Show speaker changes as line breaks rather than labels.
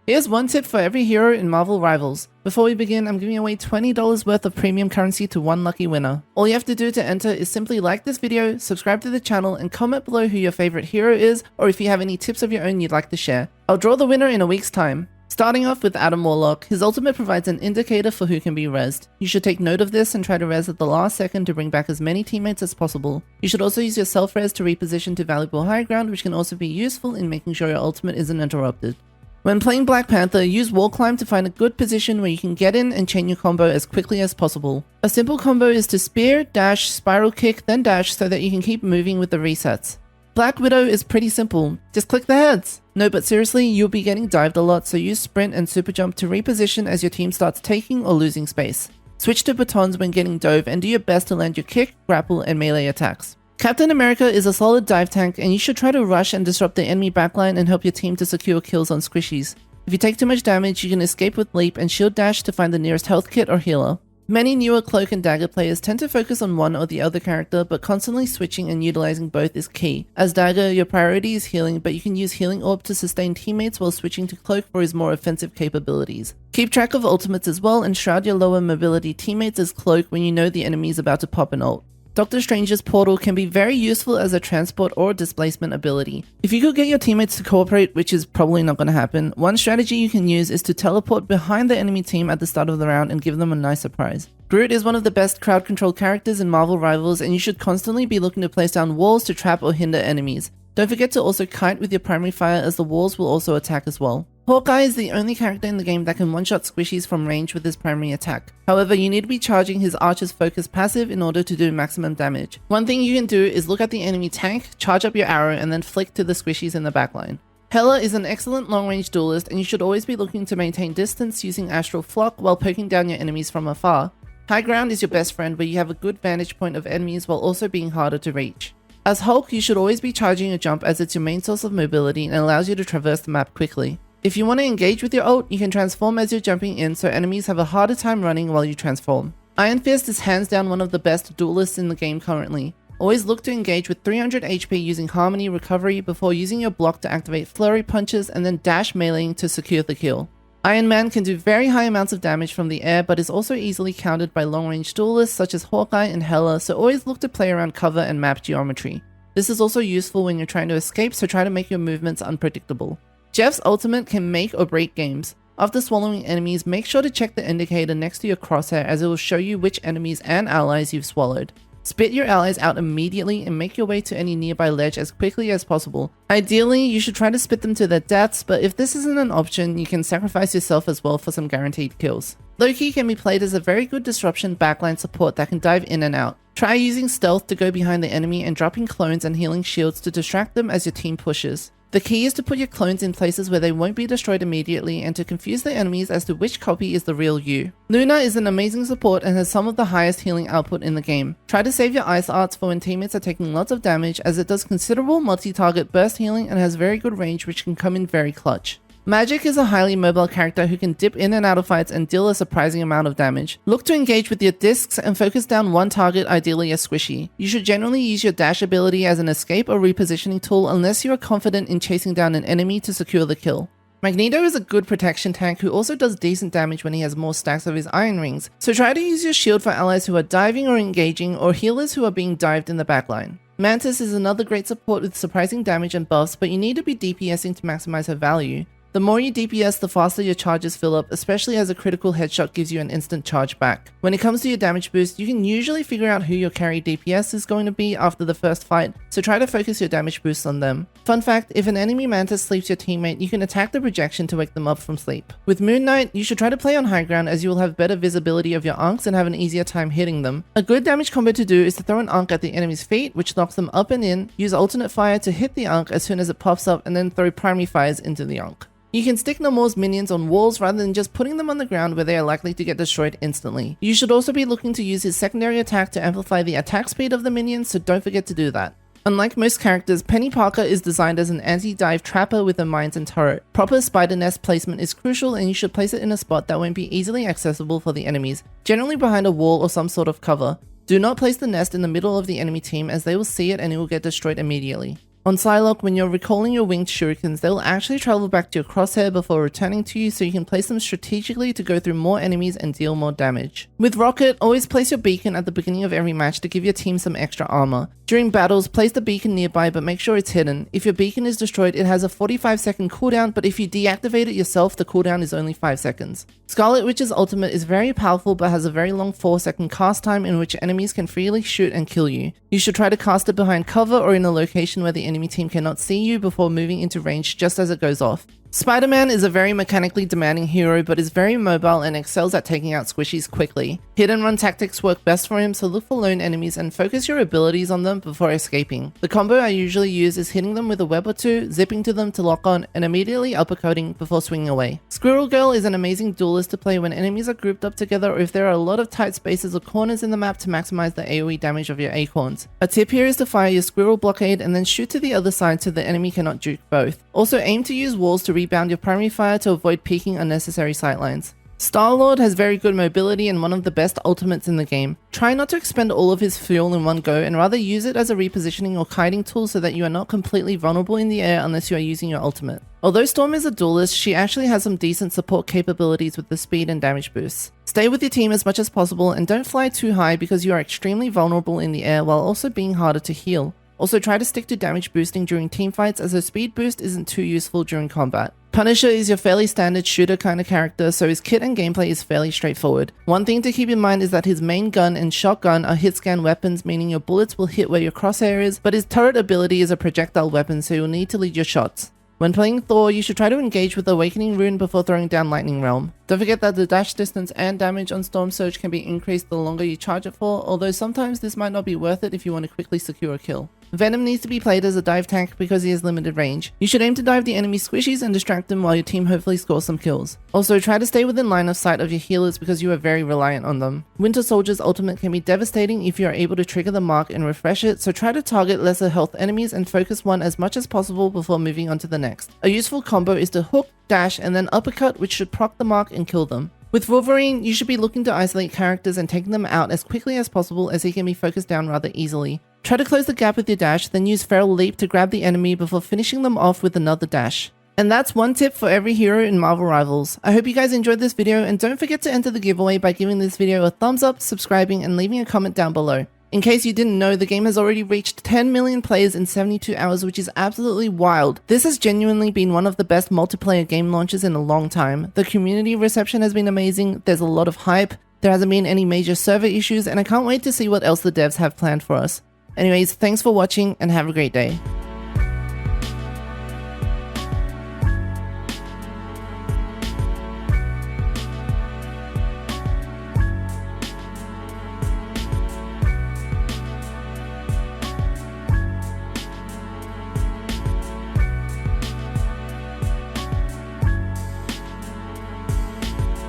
Here's one tip for every hero in Marvel Rivals. Before we begin, I'm giving away $20 worth of premium currency to one lucky winner. All you have to do to enter is simply like this video, subscribe to the channel, and comment below who your favorite hero is, or if you have any tips of your own you'd like to share. I'll draw the winner in a week's time. Starting off with Adam Warlock, his ultimate provides an indicator for who can be rezzed. You should take note of this and try to res at the last second to bring back as many teammates as possible. You should also use your self-res to reposition to valuable high ground, which can also be useful in making sure your ultimate isn't interrupted. When playing Black Panther, use wall climb to find a good position where you can get in and chain your combo as quickly as possible. A simple combo is to spear, dash, spiral kick, then dash so that you can keep moving with the resets. Black Widow is pretty simple, just click the heads! No, but seriously, you'll be getting dived a lot, so use sprint and super jump to reposition as your team starts taking or losing space. Switch to batons when getting dove and do your best to land your kick, grapple, and melee attacks. Captain America is a solid dive tank, and you should try to rush and disrupt the enemy backline and help your team to secure kills on squishies. If you take too much damage, you can escape with leap and shield dash to find the nearest health kit or healer. Many newer cloak and dagger players tend to focus on one or the other character, but constantly switching and utilizing both is key. As dagger, your priority is healing, but you can use healing orb to sustain teammates while switching to cloak for his more offensive capabilities. Keep track of ultimates as well and shroud your lower mobility teammates as cloak when you know the enemy is about to pop an ult. Doctor Strange's portal can be very useful as a transport or displacement ability. If you could get your teammates to cooperate, which is probably not going to happen, one strategy you can use is to teleport behind the enemy team at the start of the round and give them a nice surprise. Groot is one of the best crowd control characters in Marvel Rivals, and you should constantly be looking to place down walls to trap or hinder enemies. Don't forget to also kite with your primary fire, as the walls will also attack as well. Hawkeye is the only character in the game that can one-shot squishies from range with his primary attack. However, you need to be charging his Archer's Focus passive in order to do maximum damage. One thing you can do is look at the enemy tank, charge up your arrow, and then flick to the squishies in the backline. Hela is an excellent long-range duelist, and you should always be looking to maintain distance using Astral Flock while poking down your enemies from afar. High ground is your best friend, where you have a good vantage point of enemies while also being harder to reach. As Hulk, you should always be charging your jump, as it's your main source of mobility and allows you to traverse the map quickly. If you want to engage with your ult, you can transform as you're jumping in, so enemies have a harder time running while you transform. Iron Fist is hands down one of the best duelists in the game currently. Always look to engage with 300 HP using Harmony Recovery before using your block to activate flurry punches and then dash meleeing to secure the kill. Iron Man can do very high amounts of damage from the air, but is also easily countered by long-range duelists such as Hawkeye and Hela, so always look to play around cover and map geometry. This is also useful when you're trying to escape, so try to make your movements unpredictable. Jeff's ultimate can make or break games. After swallowing enemies, make sure to check the indicator next to your crosshair, as it will show you which enemies and allies you've swallowed. Spit your allies out immediately and make your way to any nearby ledge as quickly as possible. Ideally, you should try to spit them to their deaths, but if this isn't an option, you can sacrifice yourself as well for some guaranteed kills. Loki can be played as a very good disruption backline support that can dive in and out. Try using stealth to go behind the enemy and dropping clones and healing shields to distract them as your team pushes. The key is to put your clones in places where they won't be destroyed immediately and to confuse the enemies as to which copy is the real you. Luna is an amazing support and has some of the highest healing output in the game. Try to save your ice arts for when teammates are taking lots of damage, as it does considerable multi-target burst healing and has very good range, which can come in very clutch. Magic is a highly mobile character who can dip in and out of fights and deal a surprising amount of damage. Look to engage with your discs and focus down one target, ideally a squishy. You should generally use your dash ability as an escape or repositioning tool unless you are confident in chasing down an enemy to secure the kill. Magneto is a good protection tank who also does decent damage when he has more stacks of his iron rings, so try to use your shield for allies who are diving or engaging, or healers who are being dived in the backline. Mantis is another great support with surprising damage and buffs, but you need to be DPSing to maximize her value. The more you DPS, the faster your charges fill up, especially as a critical headshot gives you an instant charge back. When it comes to your damage boost, you can usually figure out who your carry DPS is going to be after the first fight, so try to focus your damage boost on them. Fun fact, if an enemy Mantis sleeps your teammate, you can attack the projection to wake them up from sleep. With Moon Knight, you should try to play on high ground, as you will have better visibility of your unks and have an easier time hitting them. A good damage combo to do is to throw an unk at the enemy's feet, which knocks them up and in, use alternate fire to hit the unk as soon as it pops up, and then throw primary fires into the unk. You can stick Namor's minions on walls rather than just putting them on the ground where they are likely to get destroyed instantly. You should also be looking to use his secondary attack to amplify the attack speed of the minions, so don't forget to do that. Unlike most characters, Penny Parker is designed as an anti-dive trapper with a mines and turret. Proper spider nest placement is crucial, and you should place it in a spot that won't be easily accessible for the enemies, generally behind a wall or some sort of cover. Do not place the nest in the middle of the enemy team, as they will see it and it will get destroyed immediately. On Psylocke, when you're recalling your winged shurikens, they'll actually travel back to your crosshair before returning to you, so you can place them strategically to go through more enemies and deal more damage. With Rocket, always place your beacon at the beginning of every match to give your team some extra armor. During battles, place the beacon nearby, but make sure it's hidden. If your beacon is destroyed, it has a 45-second cooldown, but if you deactivate it yourself, the cooldown is only 5 seconds. Scarlet Witch's ultimate is very powerful but has a very long 4-second cast time in which enemies can freely shoot and kill you. You should try to cast it behind cover or in a location where the enemy team cannot see you before moving into range just as it goes off. Spider-Man is a very mechanically demanding hero but is very mobile and excels at taking out squishies quickly. Hit and run tactics work best for him, so look for lone enemies and focus your abilities on them before escaping. The combo I usually use is hitting them with a web or two, zipping to them to lock on, and immediately uppercutting before swinging away. Squirrel Girl is an amazing duelist to play when enemies are grouped up together or if there are a lot of tight spaces or corners in the map to maximize the AoE damage of your acorns. A tip here is to fire your squirrel blockade and then shoot to the other side so the enemy cannot juke both. Also aim to use walls to rebound your primary fire to avoid peeking unnecessary sightlines. Star-Lord has very good mobility and one of the best ultimates in the game. Try not to expend all of his fuel in one go and rather use it as a repositioning or kiting tool so that you are not completely vulnerable in the air unless you are using your ultimate. Although Storm is a duelist, she actually has some decent support capabilities with the speed and damage boosts. Stay with your team as much as possible and don't fly too high because you are extremely vulnerable in the air while also being harder to heal. Also try to stick to damage boosting during teamfights as her speed boost isn't too useful during combat. Punisher is your fairly standard shooter kind of character, so his kit and gameplay is fairly straightforward. One thing to keep in mind is that his main gun and shotgun are hit scan weapons, meaning your bullets will hit where your crosshair is, but his turret ability is a projectile weapon, so you'll need to lead your shots. When playing Thor, you should try to engage with Awakening Rune before throwing down Lightning Realm. Don't forget that the dash distance and damage on Storm Surge can be increased the longer you charge it for, although sometimes this might not be worth it if you want to quickly secure a kill. Venom needs to be played as a dive tank because he has limited range. You should aim to dive the enemy squishies and distract them while your team hopefully scores some kills. Also, try to stay within line of sight of your healers because you are very reliant on them. Winter Soldier's ultimate can be devastating if you are able to trigger the mark and refresh it, so try to target lesser health enemies and focus one as much as possible before moving on to the next. A useful combo is to hook, dash, and then uppercut, which should proc the mark and kill them. With Wolverine, you should be looking to isolate characters and taking them out as quickly as possible as he can be focused down rather easily. Try to close the gap with your dash, then use Feral Leap to grab the enemy before finishing them off with another dash. And that's one tip for every hero in Marvel Rivals. I hope you guys enjoyed this video and don't forget to enter the giveaway by giving this video a thumbs up, subscribing, and leaving a comment down below. In case you didn't know, the game has already reached 10 million players in 72 hours, which is absolutely wild. This has genuinely been one of the best multiplayer game launches in a long time. The community reception has been amazing, there's a lot of hype, there hasn't been any major server issues, and I can't wait to see what else the devs have planned for us. Anyways, thanks for watching and have a great day.